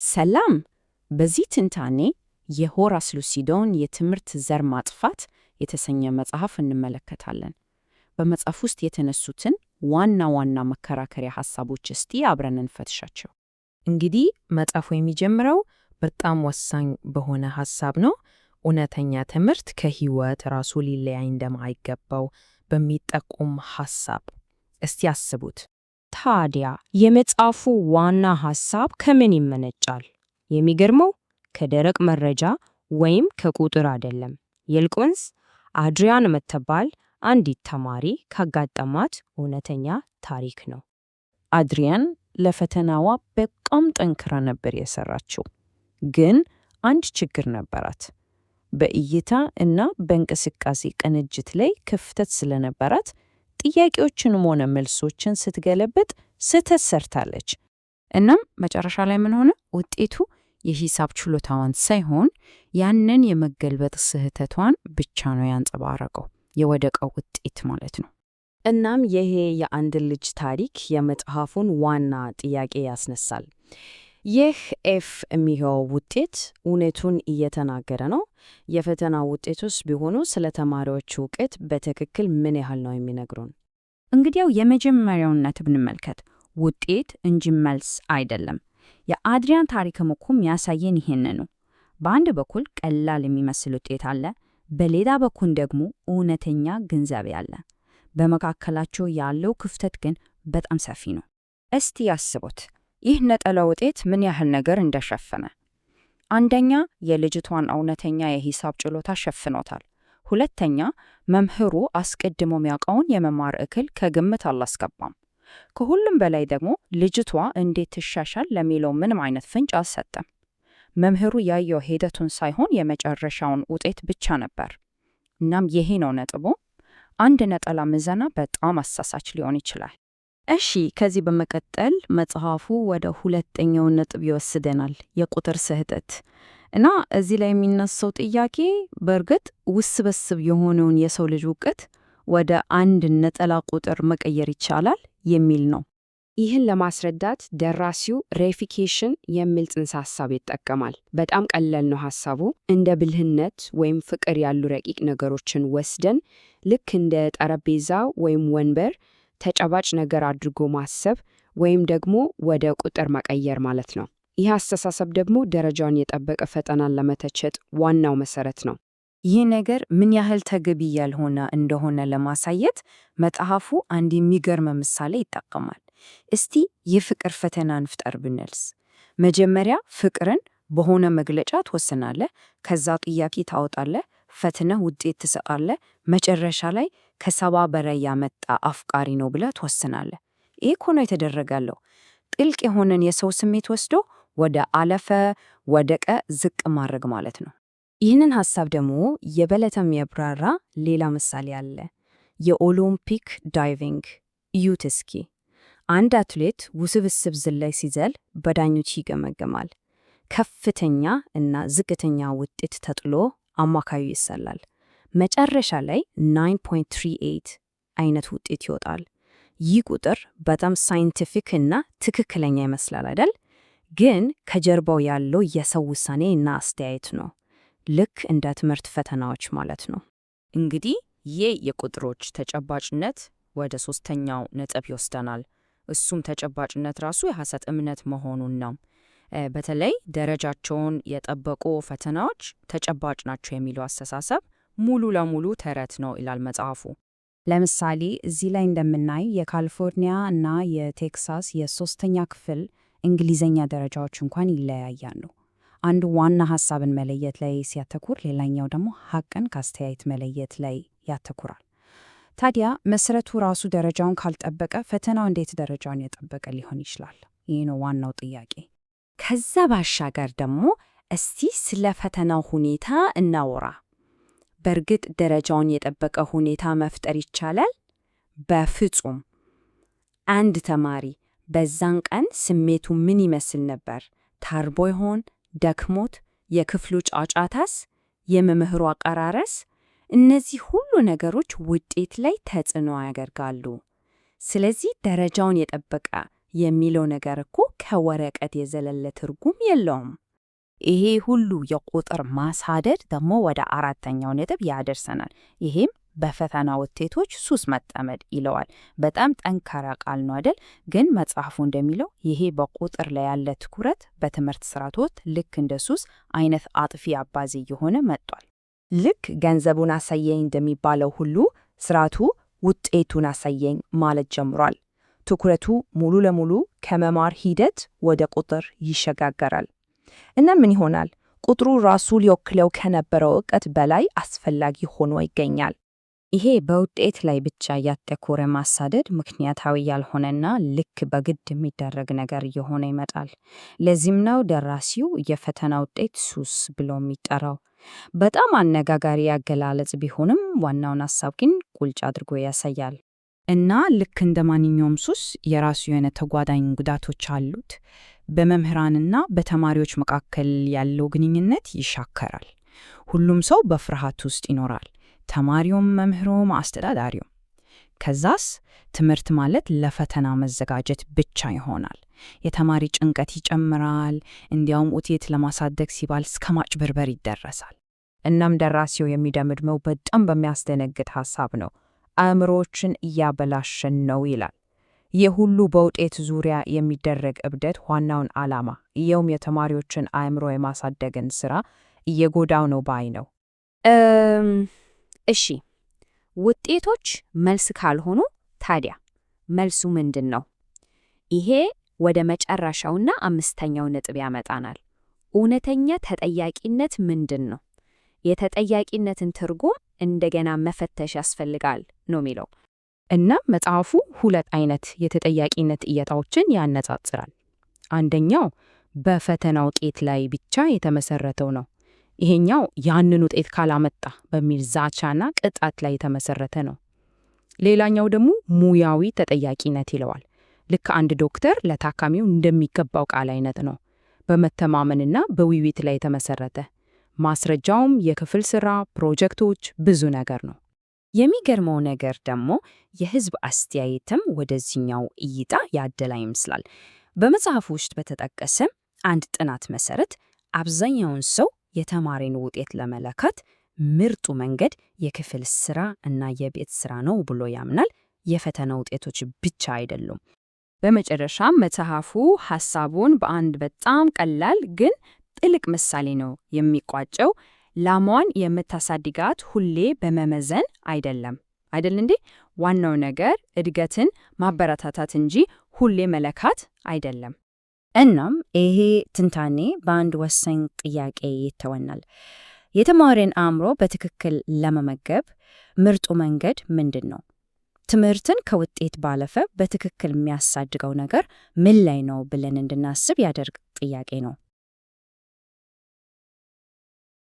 ሰላም! በዚህ ትንታኔ የሆራስ ሉሲዶን የትምህርት ዘር ማጥፋት የተሰኘ መጽሐፍ እንመለከታለን። በመጽሐፍ ውስጥ የተነሱትን ዋና ዋና መከራከሪያ ሐሳቦች እስቲ አብረን እንፈትሻቸው። እንግዲህ መጽሐፉ የሚጀምረው በጣም ወሳኝ በሆነ ሐሳብ ነው። እውነተኛ ትምህርት ከሕይወት ራሱ ሊለያይ እንደማይገባው በሚጠቁም ሐሳብ። እስቲ አስቡት። ታዲያ የመጽሐፉ ዋና ሐሳብ ከምን ይመነጫል? የሚገርመው ከደረቅ መረጃ ወይም ከቁጥር አይደለም። ይልቁንስ አድሪያን የምትባል አንዲት ተማሪ ካጋጠማት እውነተኛ ታሪክ ነው። አድሪያን ለፈተናዋ በጣም ጠንክራ ነበር የሰራችው። ግን አንድ ችግር ነበራት። በእይታ እና በእንቅስቃሴ ቅንጅት ላይ ክፍተት ስለነበራት ጥያቄዎችንም ሆነ መልሶችን ስትገለብጥ ስህተት ሰርታለች። እናም መጨረሻ ላይ ምን ሆነ? ውጤቱ የሂሳብ ችሎታዋን ሳይሆን ያንን የመገልበጥ ስህተቷን ብቻ ነው ያንጸባረቀው፣ የወደቀው ውጤት ማለት ነው። እናም ይሄ የአንድ ልጅ ታሪክ የመጽሐፉን ዋና ጥያቄ ያስነሳል። ይህ ኤፍ የሚለው ውጤት እውነቱን እየተናገረ ነው? የፈተና ውጤቱስ ቢሆኑ ስለ ተማሪዎች እውቀት በትክክል ምን ያህል ነው የሚነግሩን? እንግዲያው የመጀመሪያውን ነጥብ እንመልከት። ውጤት እንጂ መልስ አይደለም። የአድሪያን ታሪክም እኮ የሚያሳየን ይሄን ነው። በአንድ በኩል ቀላል የሚመስል ውጤት አለ፣ በሌላ በኩል ደግሞ እውነተኛ ግንዛቤ አለ። በመካከላቸው ያለው ክፍተት ግን በጣም ሰፊ ነው። እስቲ ያስቡት፣ ይህ ነጠላ ውጤት ምን ያህል ነገር እንደሸፈነ። አንደኛ፣ የልጅቷን እውነተኛ የሂሳብ ችሎታ ሸፍኖታል። ሁለተኛ፣ መምህሩ አስቀድሞ የሚያውቀውን የመማር እክል ከግምት አላስገባም። ከሁሉም በላይ ደግሞ ልጅቷ እንዴት ትሻሻል ለሚለው ምንም አይነት ፍንጭ አልሰጠም። መምህሩ ያየው ሂደቱን ሳይሆን የመጨረሻውን ውጤት ብቻ ነበር። እናም ይሄ ነው ነጥቡ። አንድ ነጠላ ምዘና በጣም አሳሳች ሊሆን ይችላል። እሺ፣ ከዚህ በመቀጠል መጽሐፉ ወደ ሁለተኛው ነጥብ ይወስደናል፣ የቁጥር ስህተት እና እዚህ ላይ የሚነሳው ጥያቄ በእርግጥ ውስብስብ የሆነውን የሰው ልጅ እውቀት ወደ አንድ ነጠላ ቁጥር መቀየር ይቻላል የሚል ነው። ይህን ለማስረዳት ደራሲው ሬፊኬሽን የሚል ጽንሰ ሐሳብ ይጠቀማል። በጣም ቀላል ነው ሐሳቡ። እንደ ብልህነት ወይም ፍቅር ያሉ ረቂቅ ነገሮችን ወስደን ልክ እንደ ጠረጴዛ ወይም ወንበር ተጨባጭ ነገር አድርጎ ማሰብ ወይም ደግሞ ወደ ቁጥር መቀየር ማለት ነው። ይህ አስተሳሰብ ደግሞ ደረጃውን የጠበቀ ፈተናን ለመተቸት ዋናው መሰረት ነው። ይህ ነገር ምን ያህል ተገቢ ያልሆነ እንደሆነ ለማሳየት መጽሐፉ አንድ የሚገርም ምሳሌ ይጠቀማል። እስቲ የፍቅር ፈተና እንፍጠር ብንልስ? መጀመሪያ ፍቅርን በሆነ መግለጫ ትወስናለህ፣ ከዛ ጥያቄ ታወጣለህ፣ ፈትነህ ውጤት ትሰጣለህ፣ መጨረሻ ላይ ከሰባ በላይ ያመጣ አፍቃሪ ነው ብለህ ትወስናለህ። ይህ እኮ ነው የተደረጋለው። ጥልቅ የሆነን የሰው ስሜት ወስዶ ወደ አለፈ ወደቀ ዝቅ ማድረግ ማለት ነው። ይህንን ሐሳብ ደግሞ የበለጠ የሚያብራራ ሌላ ምሳሌ አለ። የኦሎምፒክ ዳይቪንግ እዩት እስኪ። አንድ አትሌት ውስብስብ ዝላይ ሲዘል በዳኞች ይገመገማል። ከፍተኛ እና ዝቅተኛ ውጤት ተጥሎ አማካዩ ይሰላል። መጨረሻ ላይ 9.38 አይነት ውጤት ይወጣል። ይህ ቁጥር በጣም ሳይንቲፊክ እና ትክክለኛ ይመስላል አይደል? ግን ከጀርባው ያለው የሰው ውሳኔ እና አስተያየት ነው። ልክ እንደ ትምህርት ፈተናዎች ማለት ነው። እንግዲህ ይህ የቁጥሮች ተጨባጭነት ወደ ሶስተኛው ነጥብ ይወስደናል። እሱም ተጨባጭነት ራሱ የሐሰት እምነት መሆኑን ነው። በተለይ ደረጃቸውን የጠበቁ ፈተናዎች ተጨባጭ ናቸው የሚለው አስተሳሰብ ሙሉ ለሙሉ ተረት ነው ይላል መጽሐፉ። ለምሳሌ እዚህ ላይ እንደምናየው የካሊፎርኒያ እና የቴክሳስ የሶስተኛ ክፍል እንግሊዘኛ ደረጃዎች እንኳን ይለያያሉ። አንዱ ዋና ሐሳብን መለየት ላይ ሲያተኩር፣ ሌላኛው ደግሞ ሐቅን ከአስተያየት መለየት ላይ ያተኩራል። ታዲያ መሰረቱ ራሱ ደረጃውን ካልጠበቀ ፈተናው እንዴት ደረጃውን የጠበቀ ሊሆን ይችላል? ይህ ነው ዋናው ጥያቄ። ከዛ ባሻገር ደግሞ እስቲ ስለ ፈተናው ሁኔታ እናወራ። በእርግጥ ደረጃውን የጠበቀ ሁኔታ መፍጠር ይቻላል? በፍጹም። አንድ ተማሪ በዛን ቀን ስሜቱ ምን ይመስል ነበር? ታርቦ ይሆን? ደክሞት? የክፍሉ ጫጫታስ? የመምህሩ አቀራረስ? እነዚህ ሁሉ ነገሮች ውጤት ላይ ተጽዕኖ ያደርጋሉ። ስለዚህ ደረጃውን የጠበቀ የሚለው ነገር እኮ ከወረቀት የዘለለ ትርጉም የለውም። ይሄ ሁሉ የቁጥር ማሳደድ ደግሞ ወደ አራተኛው ነጥብ ያደርሰናል። ይሄም በፈተና ውጤቶች ሱስ መጠመድ ይለዋል። በጣም ጠንካራ ቃል ነው አይደል? ግን መጽሐፉ እንደሚለው ይሄ በቁጥር ላይ ያለ ትኩረት በትምህርት ስርዓቶች ልክ እንደ ሱስ አይነት አጥፊ አባዜ እየሆነ መጥቷል። ልክ ገንዘቡን አሳየኝ እንደሚባለው ሁሉ ስርዓቱ ውጤቱን አሳየኝ ማለት ጀምሯል። ትኩረቱ ሙሉ ለሙሉ ከመማር ሂደት ወደ ቁጥር ይሸጋገራል። እና ምን ይሆናል? ቁጥሩ ራሱ ሊወክለው ከነበረው ዕውቀት በላይ አስፈላጊ ሆኖ ይገኛል። ይሄ በውጤት ላይ ብቻ ያተኮረ ማሳደድ ምክንያታዊ ያልሆነና ልክ በግድ የሚደረግ ነገር እየሆነ ይመጣል። ለዚህም ነው ደራሲው የፈተና ውጤት ሱስ ብሎ የሚጠራው። በጣም አነጋጋሪ አገላለጽ ቢሆንም ዋናውን ሐሳብ ግን ቁልጭ አድርጎ ያሳያል። እና ልክ እንደ ማንኛውም ሱስ የራሱ የሆነ ተጓዳኝ ጉዳቶች አሉት። በመምህራንና በተማሪዎች መካከል ያለው ግንኙነት ይሻከራል። ሁሉም ሰው በፍርሃት ውስጥ ይኖራል። ተማሪውም፣ መምህሩም፣ አስተዳዳሪውም። ከዛስ ትምህርት ማለት ለፈተና መዘጋጀት ብቻ ይሆናል። የተማሪ ጭንቀት ይጨምራል። እንዲያውም ውጤት ለማሳደግ ሲባል እስከ ማጭበርበር ይደረሳል። እናም ደራሲው የሚደመድመው በጣም በሚያስደነግጥ ሐሳብ ነው። አእምሮዎችን እያበላሸን ነው ይላል። ይህ ሁሉ በውጤት ዙሪያ የሚደረግ እብደት ዋናውን ዓላማ ይኸውም የተማሪዎችን አእምሮ የማሳደግን ሥራ እየጎዳው ነው ባይ ነው። እሺ፣ ውጤቶች መልስ ካልሆኑ ታዲያ መልሱ ምንድን ነው? ይሄ ወደ መጨረሻውና አምስተኛው ነጥብ ያመጣናል። እውነተኛ ተጠያቂነት ምንድን ነው? የተጠያቂነትን ትርጉም እንደገና መፈተሽ ያስፈልጋል ነው የሚለው። እና መጽሐፉ ሁለት አይነት የተጠያቂነት እይታዎችን ያነጻጽራል። አንደኛው በፈተና ውጤት ላይ ብቻ የተመሰረተው ነው። ይሄኛው ያንን ውጤት ካላመጣ በሚል ዛቻና ቅጣት ላይ የተመሰረተ ነው። ሌላኛው ደግሞ ሙያዊ ተጠያቂነት ይለዋል። ልክ አንድ ዶክተር ለታካሚው እንደሚገባው ቃል አይነት ነው። በመተማመንና በውይይት ላይ የተመሰረተ ማስረጃውም የክፍል ሥራ፣ ፕሮጀክቶች፣ ብዙ ነገር ነው። የሚገርመው ነገር ደግሞ የሕዝብ አስተያየትም ወደዚህኛው እይታ ያደላ ይመስላል። በመጽሐፉ ውስጥ በተጠቀሰ አንድ ጥናት መሰረት አብዛኛውን ሰው የተማሪን ውጤት ለመለካት ምርጡ መንገድ የክፍል ሥራ እና የቤት ሥራ ነው ብሎ ያምናል። የፈተና ውጤቶች ብቻ አይደሉም። በመጨረሻም መጽሐፉ ሐሳቡን በአንድ በጣም ቀላል ግን ጥልቅ ምሳሌ ነው የሚቋጨው። ላሟን የምታሳድጋት ሁሌ በመመዘን አይደለም አይደል እንዴ? ዋናው ነገር እድገትን ማበረታታት እንጂ ሁሌ መለካት አይደለም። እናም ይሄ ትንታኔ በአንድ ወሳኝ ጥያቄ ይተወናል። የተማሪን አእምሮ በትክክል ለመመገብ ምርጡ መንገድ ምንድን ነው? ትምህርትን ከውጤት ባለፈ በትክክል የሚያሳድገው ነገር ምን ላይ ነው ብለን እንድናስብ ያደርግ ጥያቄ ነው።